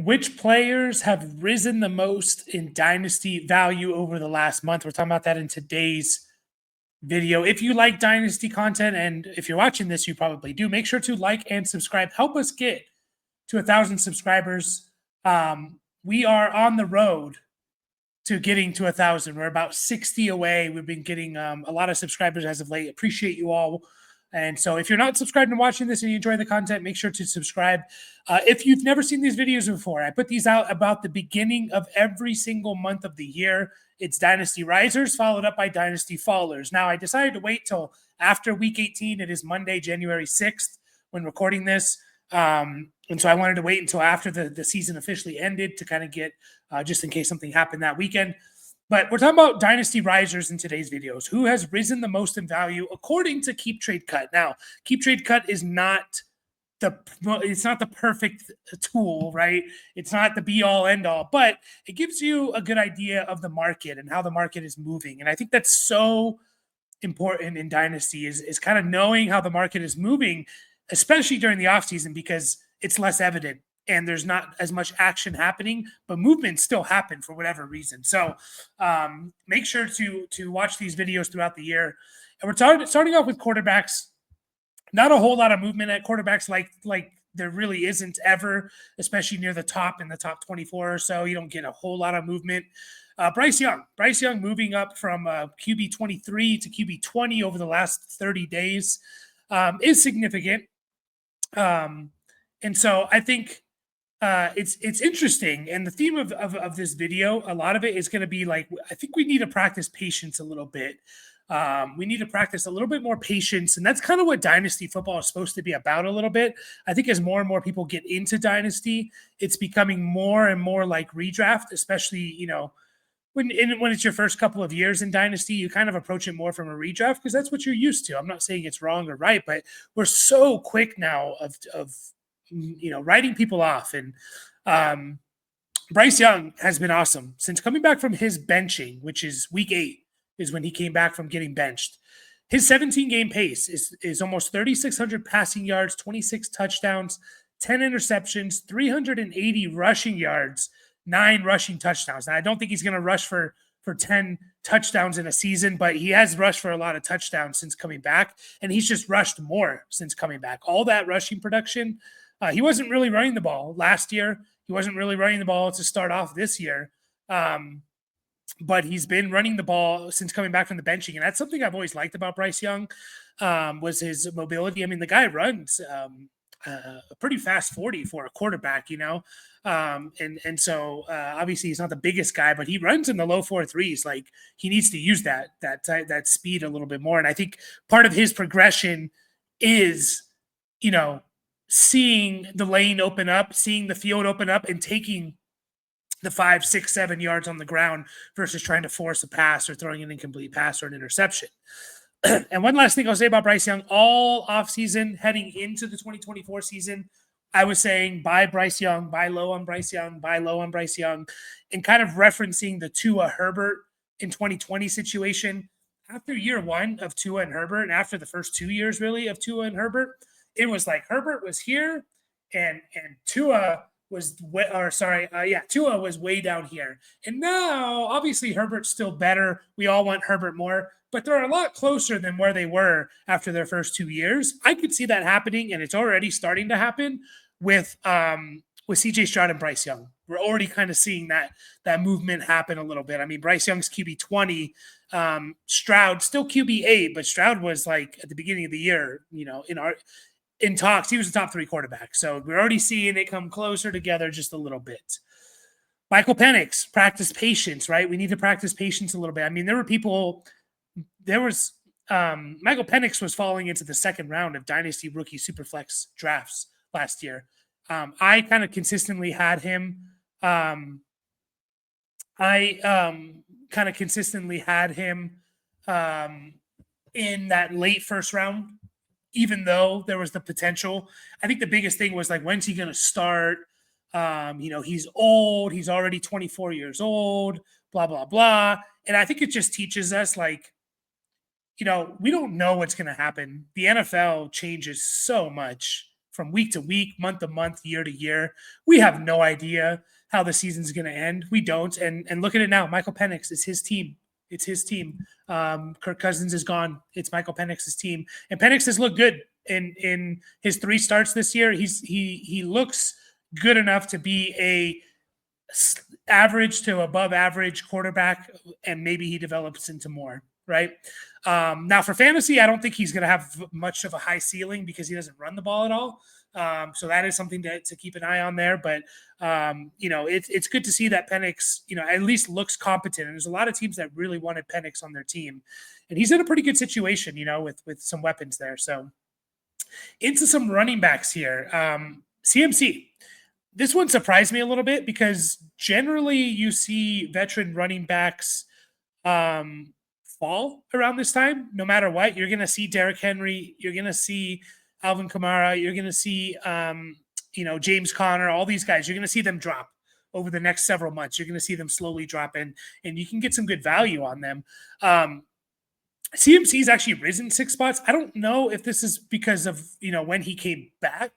Which players have risen the most in Dynasty value over the last month? We're talking about that in today's video. If you like Dynasty content, and if you're watching this, you probably do, make sure to like and subscribe. Help us get to 1,000 subscribers. We are on the road to getting to 1,000. We're about 60 away. We've been getting a lot of subscribers as of late. Appreciate you all. And so if you're not subscribed and watching this and you enjoy the content, make sure to subscribe. If you've never seen these videos before, I put these out about the beginning of every single month of the year. It's Dynasty Risers followed up by Dynasty Fallers. Now, I decided to wait till after week 18. It is Monday, January 6th when recording this. And so I wanted to wait until after the season officially ended to kind of get, just in case something happened that weekend. But we're talking about Dynasty Risers in today's videos. Who has risen the most in value according to keeptradecut? Now, keeptradecut is not it's not the perfect tool, right? It's not the be all end all, but it gives you a good idea of the market and how the market is moving. And I think that's so important in Dynasty is kind of knowing how the market is moving, especially during the offseason, because it's less evident and there's not as much action happening, but movements still happen for whatever reason. So make sure to watch these videos throughout the year. And we're starting off with quarterbacks. Not a whole lot of movement at quarterbacks like there really isn't ever, especially near the top in the top 24 or so. You don't get a whole lot of movement. Bryce Young moving up from QB 23 to QB 20 over the last 30 days is significant. And so I think it's interesting. And the theme of this video, a lot of it is going to be like, I think we need to practice patience a little bit. We need to practice a little bit more patience. And that's kind of what Dynasty football is supposed to be about a little bit. I think as more and more people get into Dynasty, it's becoming more and more like redraft, especially, when it's your first couple of years in Dynasty, you kind of approach it more from a redraft because that's what you're used to. I'm not saying it's wrong or right, but we're so quick now of writing people off. And Bryce Young has been awesome since coming back from his benching, which is week 8 is when he came back from getting benched. His 17-game pace is almost 3,600 passing yards, 26 touchdowns, 10 interceptions, 380 rushing yards, 9 rushing touchdowns. Now, I don't think he's going to rush for 10 touchdowns in a season, but he has rushed for a lot of touchdowns since coming back, and he's just rushed more since coming back. All that rushing production, he wasn't really running the ball last year. He wasn't really running the ball to start off this year. But he's been running the ball since coming back from the benching. And that's something I've always liked about Bryce Young was his mobility. I mean, the guy runs a pretty fast 40 for a quarterback, and so obviously he's not the biggest guy, but he runs in the low 4.3s. Like he needs to use that speed a little bit more. And I think part of his progression is, seeing the lane open up, seeing the field open up and taking the 5, 6, 7 yards on the ground versus trying to force a pass or throwing an incomplete pass or an interception. And one last thing I'll say about Bryce Young, all offseason heading into the 2024 season, I was saying buy Bryce Young, buy low on Bryce Young, buy low on Bryce Young, and kind of referencing the Tua Herbert in 2020 situation. After year 1 of Tua and Herbert, and after the first 2 years really of Tua and Herbert, it was like Herbert was here and Tua Tua was way down here. And now, obviously, Herbert's still better. We all want Herbert more, but they're a lot closer than where they were after their first 2 years. I could see that happening, and it's already starting to happen with CJ Stroud and Bryce Young. We're already kind of seeing that movement happen a little bit. I mean, Bryce Young's QB 20, Stroud still QB 8, but Stroud was like at the beginning of the year, in talks, he was a top 3 quarterback. So we're already seeing it come closer together just a little bit. Michael Penix, practice patience, right? We need to practice patience a little bit. I mean, Michael Penix was falling into the second round of Dynasty rookie Superflex drafts last year. I kind of consistently had him. In that late first round, even though there was the potential. I think the biggest thing was like, when's he going to start? He's old. He's already 24 years old, blah, blah, blah. And I think it just teaches us like, we don't know what's going to happen. The NFL changes so much from week to week, month to month, year to year. We have no idea how the season's going to end. We don't. And look at it now. Michael Penix is his team. It's his team. Kirk Cousins is gone. It's Michael Penix's team. And Penix has looked good in his 3 starts this year. He looks good enough to be a average to above average quarterback, and maybe he develops into more, right? Now for fantasy, I don't think he's going to have much of a high ceiling because he doesn't run the ball at all. So that is something to keep an eye on there. But, it's good to see that Penix, at least looks competent. And there's a lot of teams that really wanted Penix on their team. And he's in a pretty good situation, with some weapons there. So into some running backs here. CMC. This one surprised me a little bit because generally you see veteran running backs fall around this time. No matter what, you're going to see Derrick Henry, you're going to see Alvin Kamara, you're going to see James Conner, all these guys. You're going to see them drop over the next several months. You're going to see them slowly drop in, and you can get some good value on them. CMC's actually risen 6 spots. I don't know if this is because of when he came back.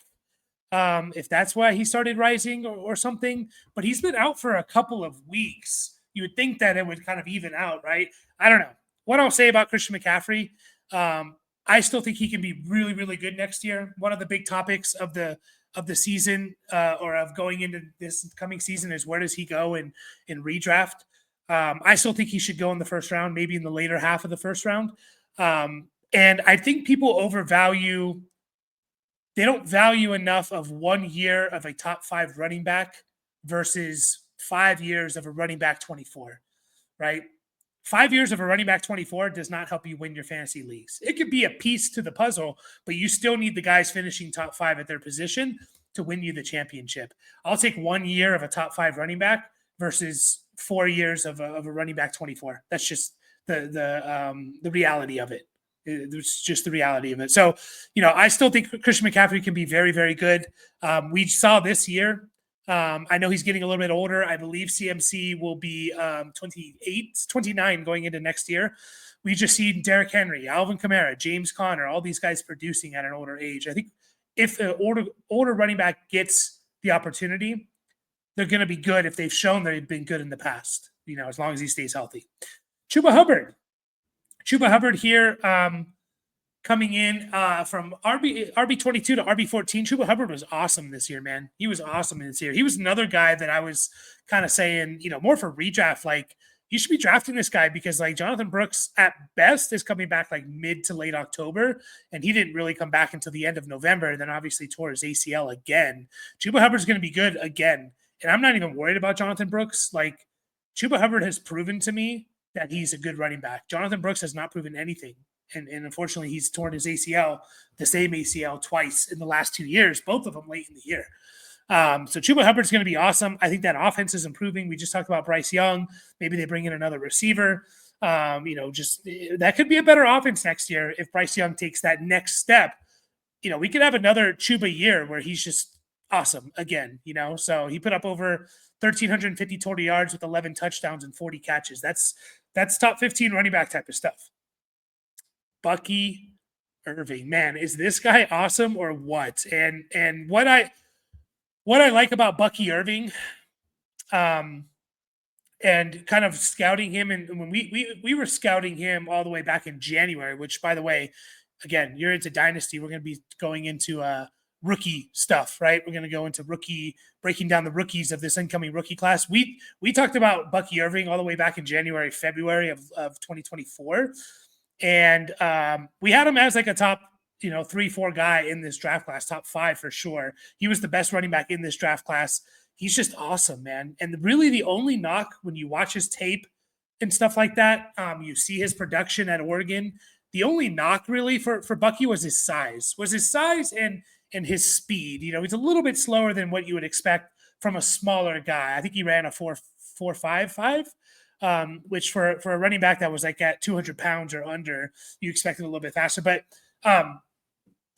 If that's why he started rising or something, but he's been out for a couple of weeks. You would think that it would kind of even out, right? I don't know. What I'll say about Christian McCaffrey, I still think he can be really, really good next year. One of the big topics of the season or of going into this coming season is where does he go in redraft? I still think he should go in the first round, maybe in the later half of the first round. And I think people overvalue. They don't value enough of 1 year of a top 5 running back versus 5 years of a running back 24, right? 5 years of a running back 24 does not help you win your fantasy leagues. It could be a piece to the puzzle, but you still need the guys finishing top 5 at their position to win you the championship. I'll take 1 year of a top 5 running back versus 4 years of a running back 24. That's just the reality of it. It's just the reality of it. So, I still think Christian McCaffrey can be very, very good. We saw this year. I know he's getting a little bit older. I believe CMC will be 29 going into next year. We just see Derrick Henry, Alvin Kamara, James Conner, all these guys producing at an older age. I think if an older running back gets the opportunity, they're going to be good if they've shown they've been good in the past, as long as he stays healthy. Chuba Hubbard here, coming in from RB22 to RB14. Chuba Hubbard was awesome this year, man. He was awesome this year. He was another guy that I was kind of saying, more for redraft. Like, you should be drafting this guy because, like, Jonathan Brooks at best is coming back like mid to late October, and he didn't really come back until the end of November. And then obviously tore his ACL again. Chuba Hubbard's going to be good again, and I'm not even worried about Jonathan Brooks. Like, Chuba Hubbard has proven to me that he's a good running back. Jonathan Brooks has not proven anything. And unfortunately, he's torn his ACL, the same ACL, twice in the last 2 years, both of them late in the year. So Chuba Hubbard's going to be awesome. I think that offense is improving. We just talked about Bryce Young. Maybe they bring in another receiver. That could be a better offense next year if Bryce Young takes that next step. We could have another Chuba year where he's just awesome again, So he put up over 1,350 total yards with 11 touchdowns and 40 catches. That's top 15 running back type of stuff. Bucky Irving, man, is this guy awesome or what? And what I like about Bucky Irving, and kind of scouting him, and when we were scouting him all the way back in January, which, by the way, again, you're into Dynasty. We're going to be going into rookie stuff, right? We're going to go into breaking down the rookies of this incoming rookie class. We talked about Bucky Irving all the way back in January, February of 2024. And we had him as like a top, 3-4 guy in this draft class, top 5 for sure. He was the best running back in this draft class. He's just awesome, man. And really the only knock when you watch his tape and stuff like that, you see his production at Oregon. The only knock really for Bucky was his size, and his speed. He's a little bit slower than what you would expect from a smaller guy. I think he ran a 4.55, which for a running back that was like at 200 pounds or under, you expected a little bit faster. But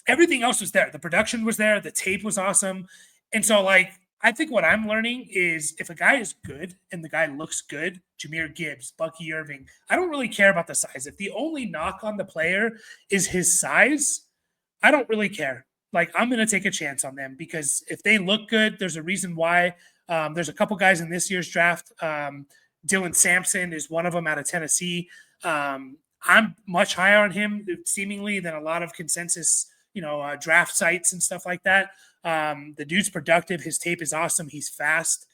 everything else was there. The production was there. The tape was awesome. And so, like, I think what I'm learning is if a guy is good and the guy looks good, Jahmyr Gibbs, Bucky Irving, I don't really care about the size. If the only knock on the player is his size, I don't really care. like I'm going to take a chance on them because if they look good, there's a reason why. There's a couple guys in this year's draft. Dylan Sampson is one of them out of Tennessee. I'm much higher on him seemingly than a lot of consensus, draft sites and stuff like that. The dude's productive. His tape is awesome. He's fast.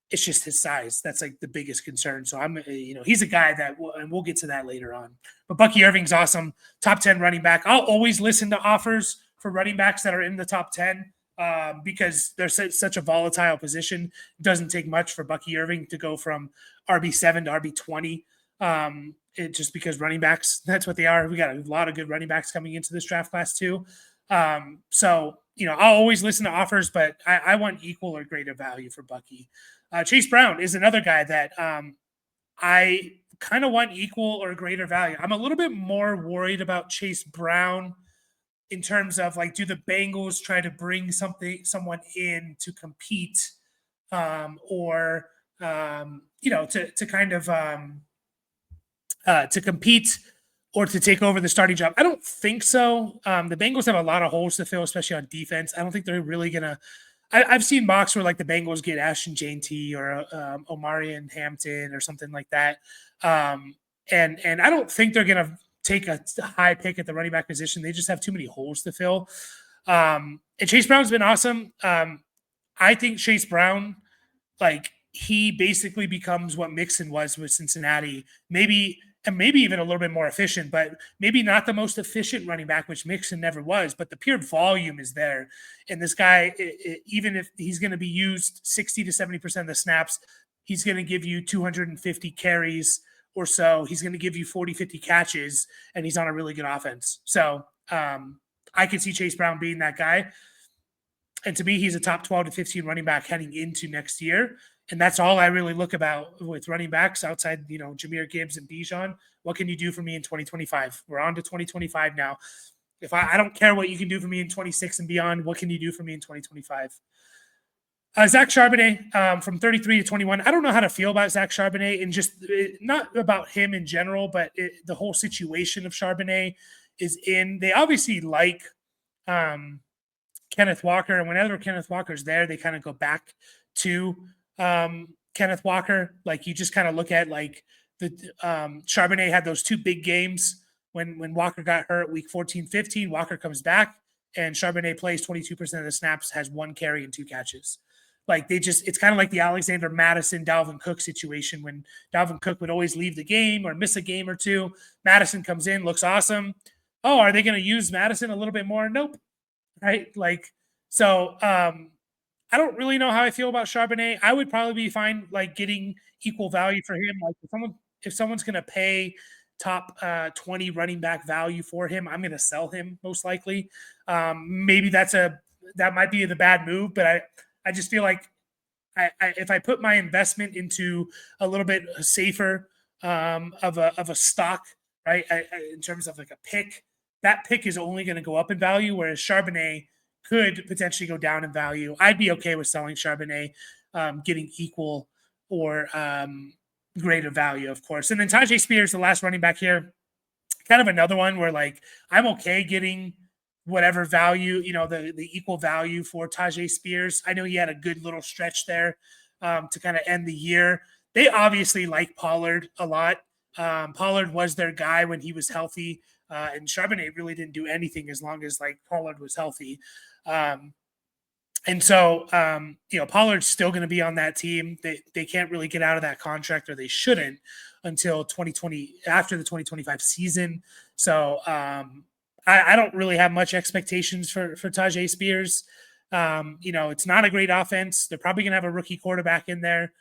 It's just his size. That's like the biggest concern. So he's a guy that, and we'll get to that later on. But Bucky Irving's awesome. Top 10 running back. I'll always listen to offers for running backs that are in the top 10 because they're such a volatile position. It doesn't take much for Bucky Irving to go from RB7 to RB20. Just because running backs, that's what they are. We got a lot of good running backs coming into this draft class too. So I'll always listen to offers, but I want equal or greater value for Bucky. Chase Brown is another guy that I kind of want equal or greater value. I'm a little bit more worried about Chase Brown in terms of like, do the Bengals try to bring someone in to compete or to kind of to compete or to take over the starting job? I don't think so. The Bengals have a lot of holes to fill, especially on defense. I don't think they're really going to – I've seen mocks where like the Bengals get Ashton Jane-T or Omarion Hampton or something like that. And I don't think they're going to take a high pick at the running back position. They just have too many holes to fill. And Chase Brown's been awesome. I think Chase Brown, like he basically becomes what Mixon was with Cincinnati. Maybe even a little bit more efficient, but maybe not the most efficient running back, which Mixon never was, but the pure volume is there. And this guy, even if he's going to be used 60 to 70% of the snaps, he's going to give you 250 carries or so. He's going to give you 40, 50 catches, and he's on a really good offense. So I could see Chase Brown being that guy. And to me, he's a top 12 to 15 running back heading into next year. And that's all I really look about with running backs outside, Jahmyr Gibbs and Bijan. What can you do for me in 2025? We're on to 2025 now. If I don't care what you can do for me in 26 and beyond, what can you do for me in 2025? Zach Charbonnet from 33 to 21. I don't know how to feel about Zach Charbonnet and just not about him in general, but the whole situation of Charbonnet is in. They obviously like Kenneth Walker, and whenever Kenneth Walker's there, they kind of go back to Kenneth Walker. Like you just kind of look at like the Charbonnet had those two big games when Walker got hurt week 14, 15. Walker comes back and Charbonnet plays 22% of the snaps, has 1 carry and 2 catches. Like it's kind of like the Alexander Madison, Dalvin Cook situation when Dalvin Cook would always leave the game or miss a game or two. Madison comes in, looks awesome. Oh, are they going to use Madison a little bit more? Nope. Right. So I don't really know how I feel about Charbonnet. I would probably be fine, like getting equal value for him. Like if someone's going to pay top 20 running back value for him, I'm going to sell him most likely. Maybe that might be the bad move, but I just feel like if I put my investment into a little bit safer of a stock, right, in terms of like a pick, that pick is only going to go up in value, whereas Charbonnet could potentially go down in value. I'd be okay with selling Charbonnet, getting equal or greater value, of course. And then Tajay Spears, the last running back here, kind of another one where like I'm okay getting whatever value, the equal value for Tajay Spears. I know he had a good little stretch there to kind of end the year. They obviously like Pollard a lot. Pollard was their guy when he was healthy. And Charbonnet really didn't do anything as long as like Pollard was healthy. And so, Pollard's still going to be on that team. They can't really get out of that contract, or they shouldn't until 2020, after the 2025 season. So I don't really have much expectations for Tajay Spears. It's not a great offense. They're probably going to have a rookie quarterback in there.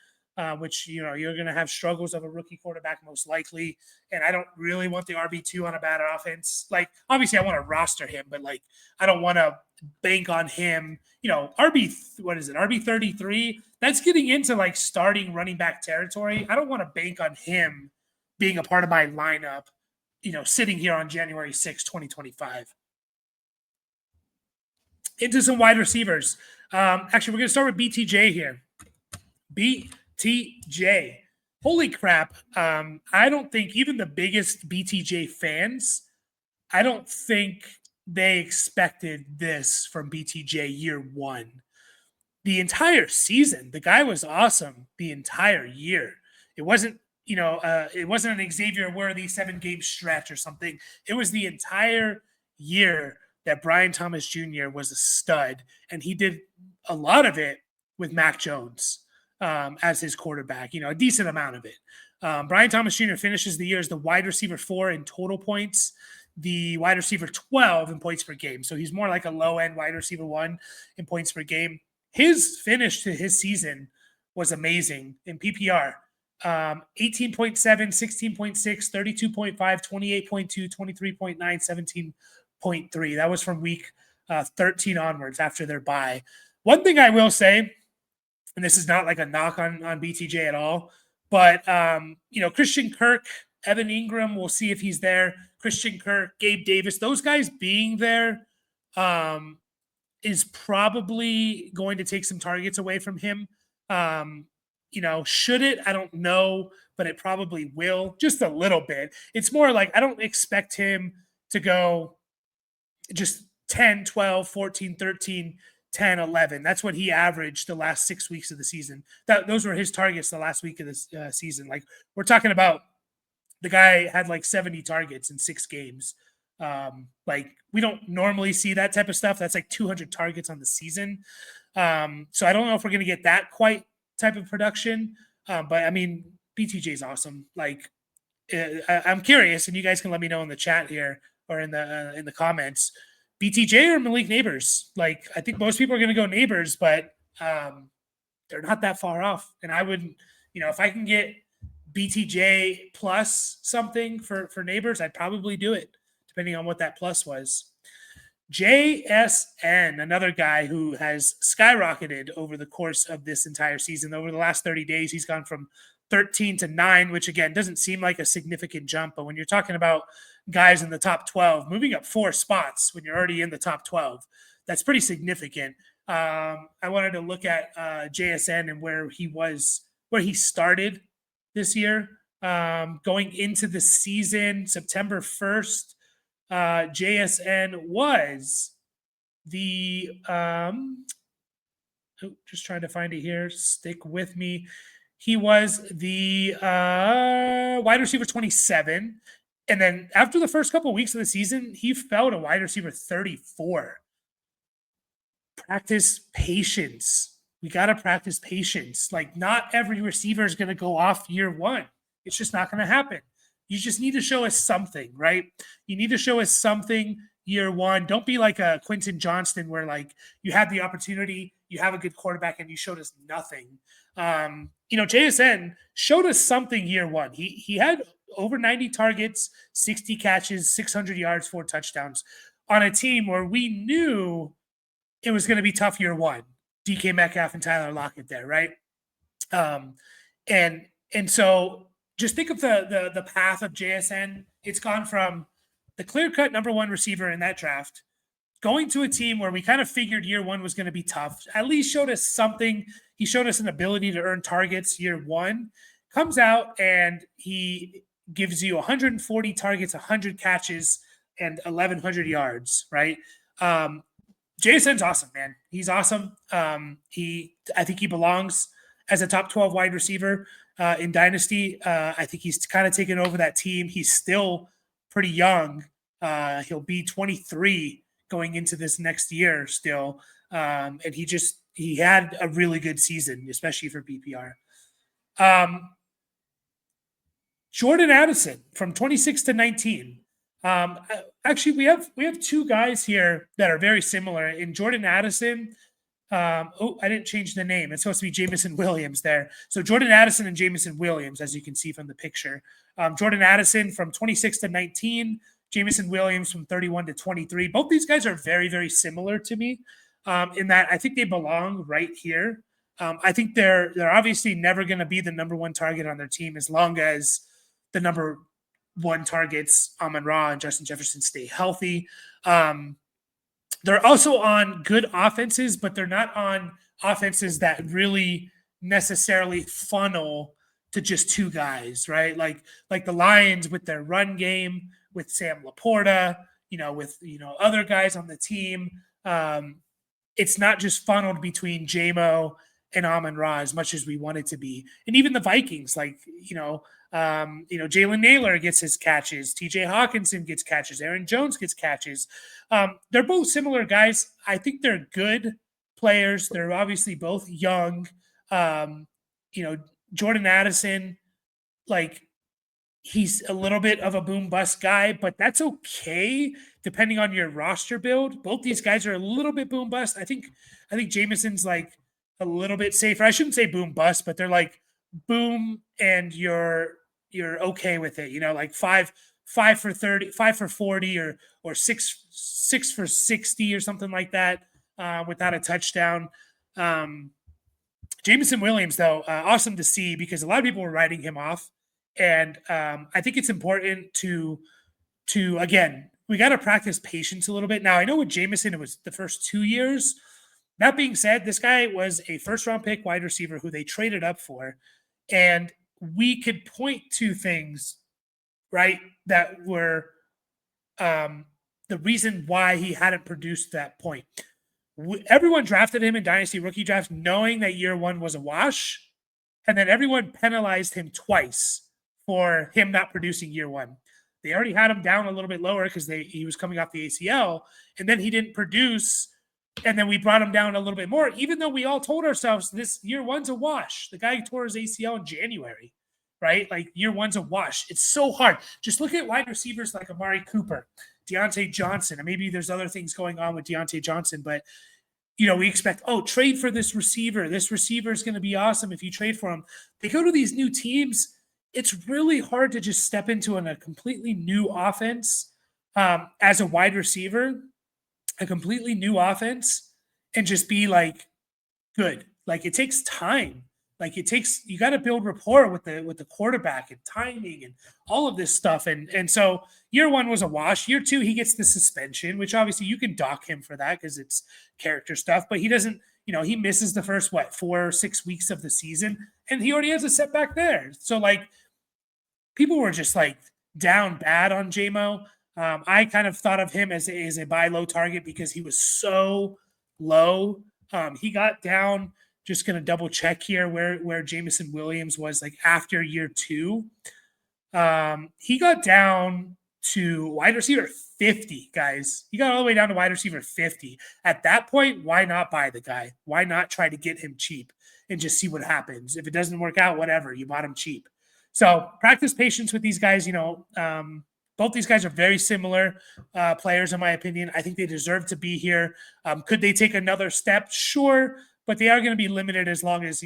Which, you're going to have struggles of a rookie quarterback most likely. And I don't really want the RB2 on a bad offense. Like, obviously I want to roster him, but like, I don't want to bank on him, RB 33, that's getting into like starting running back territory. I don't want to bank on him being a part of my lineup, sitting here on January 6, 2025. Into some wide receivers. Actually, we're going to start with BTJ here. BTJ. Holy crap. I don't think even the biggest BTJ fans, I don't think they expected this from BTJ year one. The entire season, the guy was awesome the entire year. It wasn't, it wasn't an Xavier Worthy 7-game stretch or something. It was the entire year that Brian Thomas Jr. was a stud, and he did a lot of it with Mac Jones as his quarterback, a decent amount of it. Brian Thomas Jr. finishes the year as the wide receiver 4 in total points, the wide receiver 12 in points per game. So he's more like a low-end wide receiver 1 in points per game. His finish to his season was amazing in PPR. 18.7, 16.6, 32.5, 28.2, 23.9, 17.3. That was from week 13 onwards after their bye. One thing I will say, and this is not like a knock on BTJ at all, but, Christian Kirk, Evan Ingram, we'll see if he's there. Christian Kirk, Gabe Davis, those guys being there is probably going to take some targets away from him. Should it? I don't know, but it probably will, just a little bit. It's more like I don't expect him to go just 10, 12, 14, 13, 10, 11. That's what he averaged the last 6 weeks of the season. Those were his targets the last week of the season. Like, we're talking about the guy had like 70 targets in 6 games. We don't normally see that type of stuff. That's like 200 targets on the season. So I don't know if we're going to get that quite type of production. But I mean, BTJ is awesome. Like, I'm curious, and you guys can let me know in the chat here or in the comments, BTJ or Malik Neighbors. Like, I think most people are going to go Neighbors, but they're not that far off. And I would, if I can get BTJ plus something for Neighbors, I'd probably do it, depending on what that plus was. JSN, another guy who has skyrocketed over the course of this entire season. Over the last 30 days, he's gone from 13 to 9, which, again, doesn't seem like a significant jump. But when you're talking about guys in the top 12, moving up 4 spots when you're already in the top 12, that's pretty significant. I wanted to look at JSN and where he started this year. Going into the season, September 1st, JSN was the just trying to find it here. Stick with me. He was the wide receiver 27. And then after the first couple of weeks of the season, he fell to wide receiver 34. Practice patience. We got to practice patience. Like, not every receiver is going to go off year one. It's just not going to happen. You just need to show us something, right? You need to show us something year one. Don't be like a Quentin Johnston where, like, you had the opportunity, you have a good quarterback, and you showed us nothing. JSN showed us something year one. He had over 90 targets, 60 catches, 600 yards, 4 touchdowns on a team where we knew it was going to be tough year one. DK Metcalf and Tyler Lockett there, right? And so just think of the path of JSN. It's gone from the clear-cut number 1 receiver in that draft, going to a team where we kind of figured year one was going to be tough, at least showed us something. He showed us an ability to earn targets year one, comes out and he gives you 140 targets, 100 catches, and 1,100 yards, right? JSN's awesome, man. He's awesome. I think he belongs as a top 12 wide receiver in Dynasty. I think he's kind of taken over that team. He's still pretty young. He'll be 23 going into this next year still. And he had a really good season, especially for PPR. Jordan Addison from 26 to 19. Actually, we have 2 guys here that are very similar. In Jordan Addison, I didn't change the name. It's supposed to be Jamison Williams there. So Jordan Addison and Jamison Williams, as you can see from the picture. Jordan Addison from 26 to 19. Jamison Williams from 31 to 23. Both these guys are very, very similar to me in that I think they belong right here. I think they're obviously never going to be the number 1 target on their team as long as the number 1 targets, Amon-Ra and Justin Jefferson, stay healthy. They're also on good offenses, but they're not on offenses that really necessarily funnel to just 2 guys, right? Like the Lions with their run game, with Sam Laporta, with other guys on the team. It's not just funneled between JMO and Amon-Ra as much as we want it to be. And even the Vikings, Jalen Naylor gets his catches, TJ Hawkinson gets catches, Aaron Jones gets catches. They're both similar guys. I think they're good players. They're obviously both young. Jordan Addison, he's a little bit of a boom bust guy, but that's okay depending on your roster build. Both these guys are a little bit boom bust. I think Jameson's a little bit safer. I shouldn't say boom bust, but they're boom and you're okay with it. 5 for 30, 5 for 40, or 6 for 60 or something like that, without a touchdown. Jameson Williams, though, awesome to see because a lot of people were writing him off. And I think it's important to again, we got to practice patience a little bit. Now, I know with Jameson, it was the first 2 years. That being said, this guy was a first-round pick wide receiver who they traded up for. And we could point to things, right, that were the reason why he hadn't produced that point. Everyone drafted him in Dynasty rookie drafts knowing that year one was a wash. And then everyone penalized him twice for him not producing year one. They already had him down a little bit lower because he was coming off the ACL, and then he didn't produce, and then we brought him down a little bit more, even though we all told ourselves this year one's a wash. The guy tore his ACL in January, right? Year one's a wash. It's so hard. Just look at wide receivers like Amari Cooper, Deontay Johnson, and maybe there's other things going on with Deontay Johnson, but we expect, trade for this receiver. This receiver is going to be awesome if you trade for him. They go to these new teams. It's really hard to just step into a completely new offense as a wide receiver, a completely new offense, and just be good. It takes time. You got to build rapport with the quarterback and timing and all of this stuff. And so year one was a wash. Year two, he gets the suspension, which obviously you can dock him for that because it's character stuff, but he doesn't, he misses the first, 4 or 6 weeks of the season, and he already has a setback there. So people were just down bad on JMO. I kind of thought of him as a buy low target because he was so low. He got down. Just going to double check here where Jameson Williams was after year two. He got down to wide receiver 50, guys. He got all the way down to wide receiver 50. At that point, why not buy the guy? Why not try to get him cheap and just see what happens? If it doesn't work out, whatever, you bought him cheap. So practice patience with these guys. Both these guys are very similar players, in my opinion. I think they deserve to be here. Could they take another step? Sure. But they are going to be limited as long as,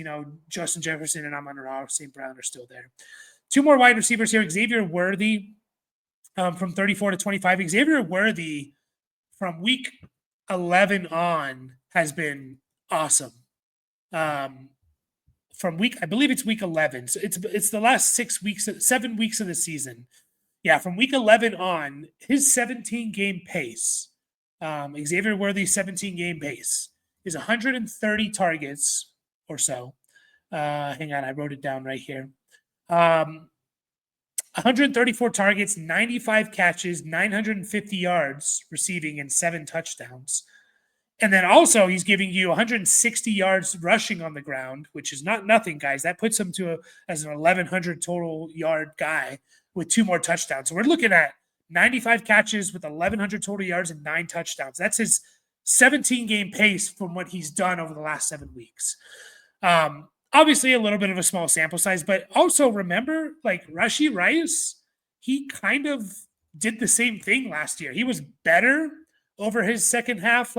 Justin Jefferson and Amon-Ra, St. Brown are still there. 2 more wide receivers here. Xavier Worthy from 34 to 25. Xavier Worthy from week 11 on has been awesome. I believe it's week 11. So it's the last 7 weeks of the season. Yeah, from week 11 on, his 17-game pace, Xavier Worthy's 17-game pace, is 130 targets or so. Hang on, I wrote it down right here. 134 targets, 95 catches, 950 yards receiving, and 7 touchdowns. And then also he's giving you 160 yards rushing on the ground, which is not nothing, guys. That puts him as an 1,100 total yard guy with 2 more touchdowns. So we're looking at 95 catches with 1,100 total yards and 9 touchdowns. That's his 17-game pace from what he's done over the last 7 weeks. Obviously, a little bit of a small sample size, but also remember, Rashee Rice, he kind of did the same thing last year. He was better over his second half,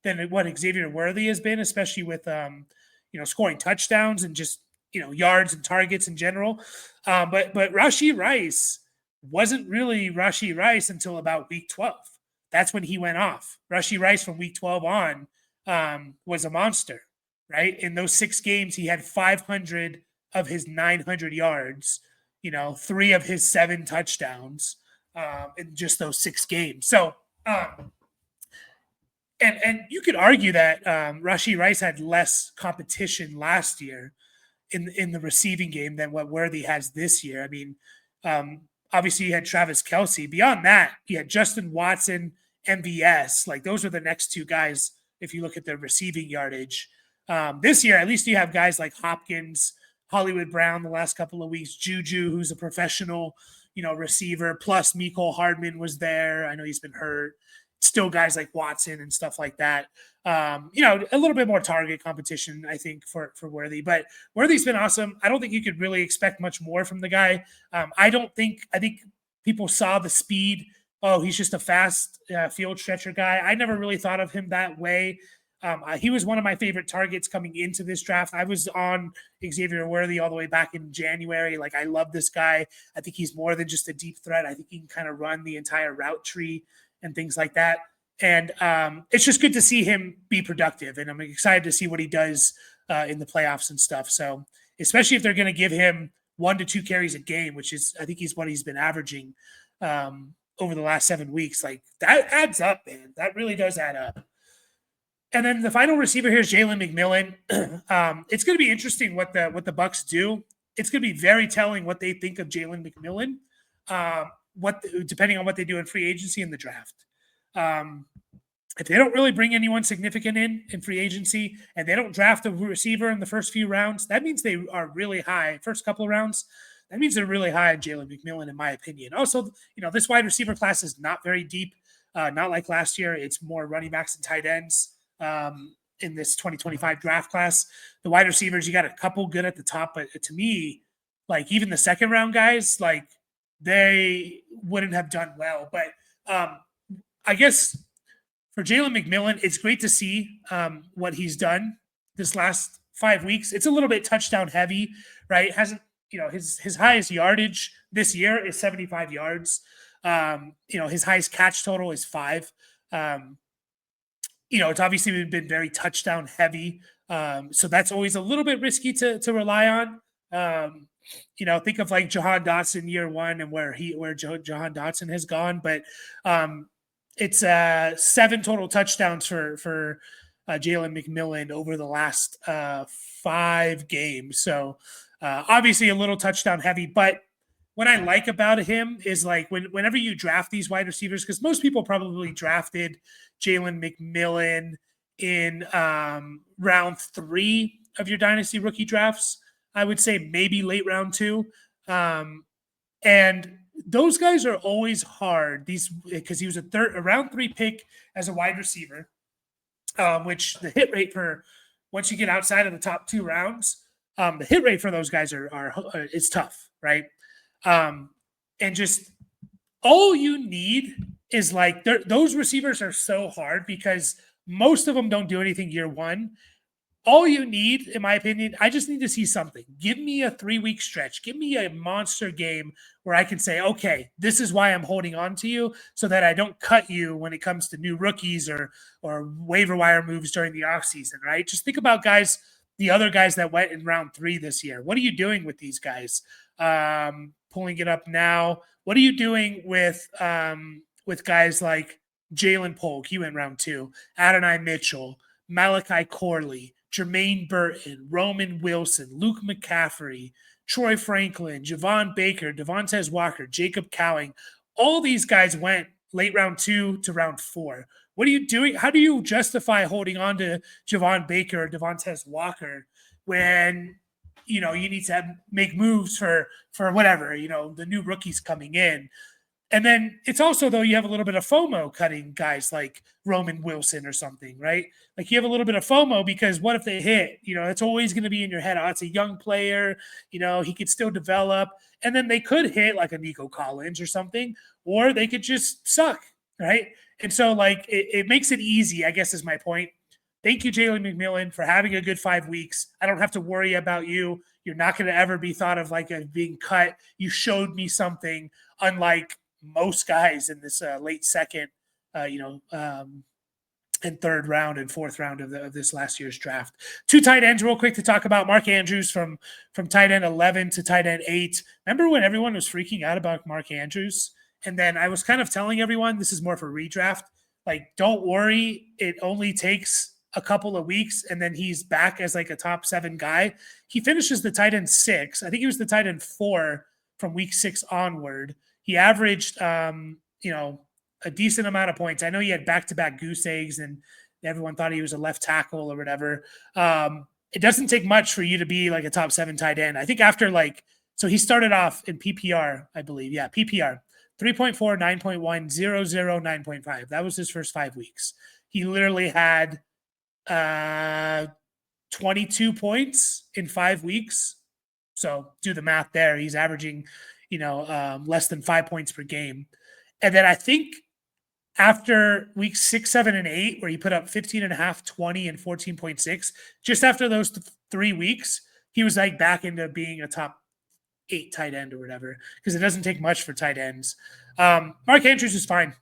than what Xavier Worthy has been, especially with, scoring touchdowns and just, yards and targets in general. But Rashee Rice wasn't really Rashee Rice until about week 12. That's when he went off. Rashee Rice from week 12 on was a monster, right? In those 6 games, he had 500 of his 900 yards, 3 of his 7 touchdowns in just those 6 games. So, and you could argue that Rashee Rice had less competition last year in the receiving game than what Worthy has this year. I mean, Obviously, you had Travis Kelce. Beyond that, you had Justin Watson, MVS. Like those are the next two guys if you look at the receiving yardage. This year, at least you have guys like Hopkins, Hollywood Brown the last couple of weeks, Juju, who's a professional, receiver, plus Mecole Hardman was there. I know he's been hurt. Still guys like Watson and stuff like that. A little bit more target competition, I think, for Worthy. But Worthy's been awesome. I don't think you could really expect much more from the guy. I think people saw the speed. Oh, he's just a fast field stretcher guy. I never really thought of him that way. He was one of my favorite targets coming into this draft. I was on Xavier Worthy all the way back in January. Like, I love this guy. I think he's more than just a deep threat. I think he can kind of run the entire route tree and things like that. And it's just good to see him be productive. And I'm excited to see what he does in the playoffs and stuff. So especially if they're going to give him 1 to 2 carries a game, which is, I think he's what he's been averaging over the last 7 weeks. Like, that adds up, man. That really does add up. And then the final receiver here is Jalen McMillan. It's going to be interesting what the Bucs do. It's going to be very telling what they think of Jalen McMillan, depending on what they do in free agency and the draft. If they don't really bring anyone significant in free agency and they don't draft a receiver in the first few rounds, that means they are really high. First couple of rounds, that means they're really high on Jalen McMillan, in my opinion. Also, this wide receiver class is not very deep, not like last year. It's more running backs and tight ends in this 2025 draft class. The wide receivers, you got a couple good at the top, but to me, like even the second round guys, like they wouldn't have done well. But I guess for Jalen McMillan, it's great to see what he's done this last 5 weeks. It's a little bit touchdown heavy, right? His highest yardage this year is 75 yards. His highest catch total is 5. It's obviously been very touchdown heavy. So that's always a little bit risky to rely on. Think of like Jahan Dotson year 1 and where Jahan Dotson has gone, but it's 7 total touchdowns for Jalen McMillan over the last 5 games. So obviously a little touchdown heavy, but what I like about him is like whenever you draft these wide receivers, because most people probably drafted Jalen McMillan in round 3 of your dynasty rookie drafts. I would say maybe late round 2. And those guys are always hard. Because he was a round 3 pick as a wide receiver, which the hit rate for once you get outside of the top 2 rounds, the hit rate for those guys it's tough, right? And just all you need is like those receivers are so hard because most of them don't do anything year 1. All you need, in my opinion, I just need to see something. Give me a 3-week stretch. Give me a monster game where I can say, okay, this is why I'm holding on to you so that I don't cut you when it comes to new rookies or waiver wire moves during the offseason, right? Just think about the other guys that went in round 3 this year. What are you doing with these guys? Pulling it up now. What are you doing with guys like Jalen Polk? He went round 2. Adonai Mitchell, Malachi Corley, Jermaine Burton, Roman Wilson, Luke McCaffrey, Troy Franklin, Javon Baker, Devontae Walker, Jacob Cowing. All these guys went late round 2 to round 4. What are you doing? How do you justify holding on to Javon Baker or Devontae Walker when you need to make moves for whatever, the new rookies coming in? And then it's also, though, you have a little bit of FOMO cutting guys like Roman Wilson or something, right? Like you have a little bit of FOMO because what if they hit? It's always going to be in your head. Oh, it's a young player. He could still develop. And then they could hit like a Nico Collins or something, or they could just suck, right? And so like it makes it easy, I guess is my point. Thank you, Jalen McMillan, for having a good 5 weeks. I don't have to worry about you. You're not going to ever be thought of like being cut. You showed me something, unlike most guys in this late second, and third round and fourth round of this last year's draft. 2 tight ends real quick to talk about. Mark Andrews from tight end 11 to tight end 8. Remember when everyone was freaking out about Mark Andrews? And then I was kind of telling everyone, this is more for redraft. Like, don't worry. It only takes a couple of weeks and then he's back as like a top 7 guy. He finishes the tight end 6. I think he was the tight end 4 from week 6 onward. he averaged, a decent amount of points. I know he had back-to-back goose eggs, and everyone thought he was a left tackle or whatever. It doesn't take much for you to be like a top 7 tight end. I think after so he started off in PPR, I believe. Yeah, PPR. 3.4, 9.1, 0, 0, 9.5. That was his first 5 weeks. He literally had 22 points in 5 weeks. So do the math there. He's averaging, less than 5 points per game. And then I think after weeks 6, 7, and 8, where he put up 15.5, 20, and 14.6, just after those 3 weeks, he was like back into being a top 8 tight end or whatever, because it doesn't take much for tight ends. Mark Andrews is fine.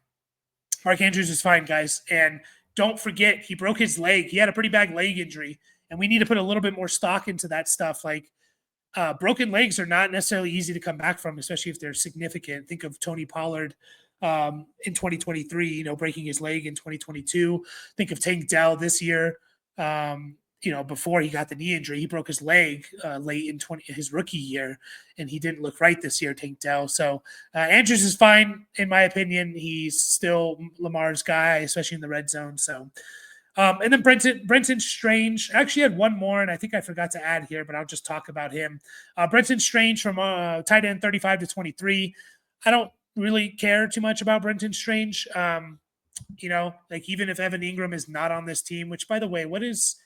Mark Andrews is fine, guys. And don't forget, he broke his leg. He had a pretty bad leg injury, and we need to put a little bit more stock into that stuff. Broken legs are not necessarily easy to come back from, especially if they're significant. Think of Tony Pollard in 2023, breaking his leg in 2022. Think of Tank Dell this year. Before he got the knee injury, he broke his leg late in his rookie year, and he didn't look right this year, Tank Dell. So Andrews is fine, in my opinion. He's still Lamar's guy, especially in the red zone. So, and then Brenton Strange. I actually had one more, and I think I forgot to add here, but I'll just talk about him. Brenton Strange from tight end 35 to 23. I don't really care too much about Brenton Strange. Even if Evan Ingram is not on this team, which, by the way, what is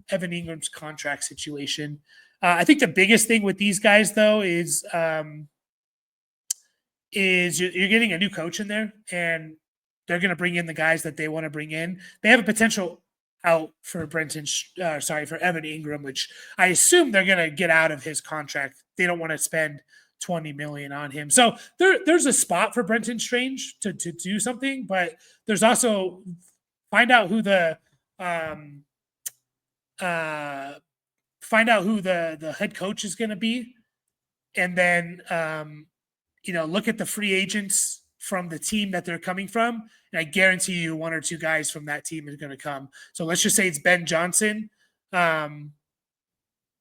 Evan Ingram's contract situation? I think the biggest thing with these guys, though, is you're getting a new coach in there, and they're going to bring in the guys that they want to bring in. They have a potential out for for Evan Ingram, which I assume they're going to get out of his contract. They don't want to spend $20 million on him. So there's a spot for Brenton Strange to do something, but there's also find out who the head coach is going to be, and then look at the free agents from the team that they're coming from, and I guarantee you 1 or 2 guys from that team is going to come. So let's just say it's Ben Johnson. If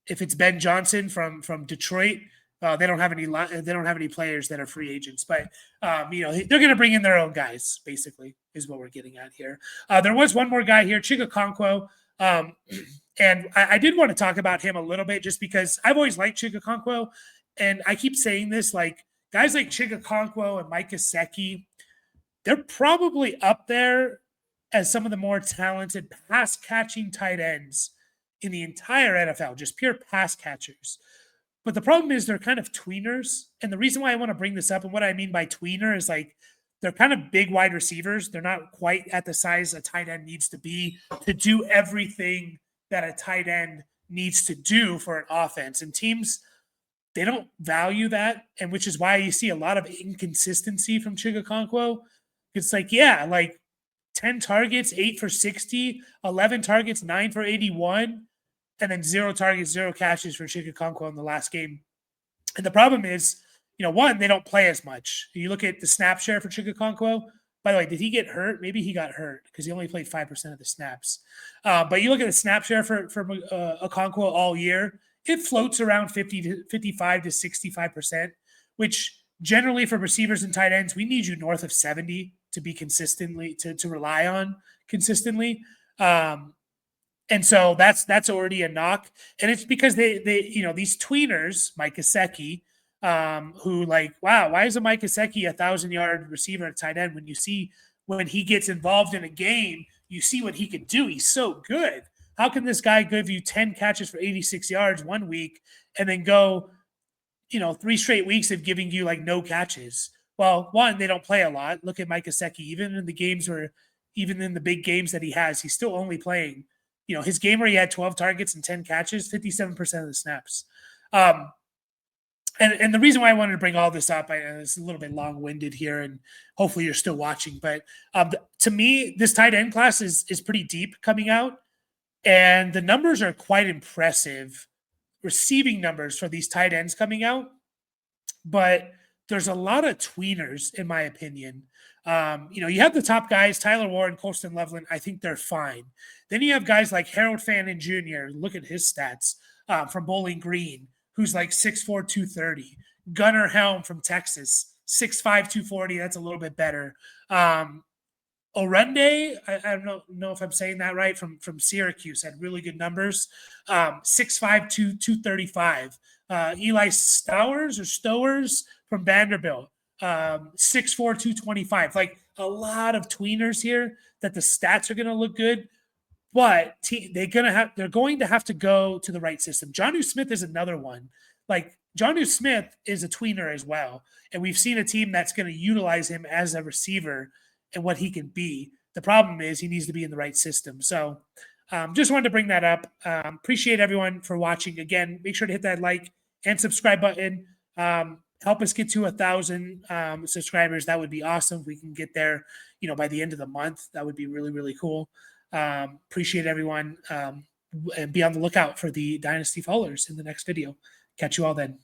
it's Ben Johnson from Detroit, they don't have any players that are free agents, but they're going to bring in their own guys. Basically, is what we're getting at here. There was one more guy here, Chigakonkwo, and I did want to talk about him a little bit, just because I've always liked Chigakonkwo, and I keep saying this, guys like Chigakonkwo and Mike Gesicki, they're probably up there as some of the more talented pass-catching tight ends in the entire NFL, just pure pass catchers. But the problem is they're kind of tweeners. And the reason why I want to bring this up, and what I mean by tweener, is they're kind of big wide receivers. They're not quite at the size a tight end needs to be to do everything that a tight end needs to do for an offense. And teams, they don't value that, and which is why you see a lot of inconsistency from Chigakonkwo. It's 10 targets, 8 for 60, 11 targets, 9 for 81, and then 0 targets, 0 catches for Chigakonkwo in the last game. And the problem is, one, they don't play as much. You look at the snap share for Chigakonkwo. By the way, did he get hurt? Maybe he got hurt because he only played 5% of the snaps. But you look at the snap share for Okonkwo all year, it floats around 55 to 65%, which generally for receivers and tight ends, we need you north of 70 to be consistently to rely on consistently. And so that's already a knock. And it's because they these tweeners, Mike Gesicki, who wow, why is a Mike Gesicki a 1,000-yard receiver at tight end? When he gets involved in a game, you see what he can do. He's so good. How can this guy give you 10 catches for 86 yards one week and then go, 3 straight weeks of giving you no catches? Well, one, they don't play a lot. Look at Mike Gesicki. Even in the big games that he has, he's still only playing. His game where he had 12 targets and 10 catches, 57% of the snaps. And the reason why I wanted to bring all this up, it's a little bit long-winded here, and hopefully you're still watching. But to me, this tight end class is pretty deep coming out, and the numbers are quite impressive, receiving numbers for these tight ends coming out. But there's a lot of tweeners, in my opinion. You have the top guys, Tyler Warren, Colston Loveland. I think they're fine. Then you have guys like Harold Fannin Jr. Look at his stats from Bowling Green, who's 6'4", 230. Gunnar Helm from Texas, 6'5", 240. That's a little bit better. Orende, I don't know if I'm saying that right, from Syracuse, had really good numbers. 6'5", 235. Eli Stowers from Vanderbilt, 6'4", 225. Like a lot of tweeners here that the stats are going to look good, but they're going to have to go to the right system. Jonnu Smith is another one. Like Jonnu Smith is a tweener as well, and we've seen a team that's going to utilize him as a receiver and what he can be. The problem is he needs to be in the right system. So just wanted to bring that up. Appreciate everyone for watching. Again, make sure to hit that like and subscribe button. Help us get to 1,000 subscribers. That would be awesome. If we can get there, by the end of the month, that would be really, really cool. Appreciate everyone. And be on the lookout for the Dynasty followers in the next video. Catch you all then.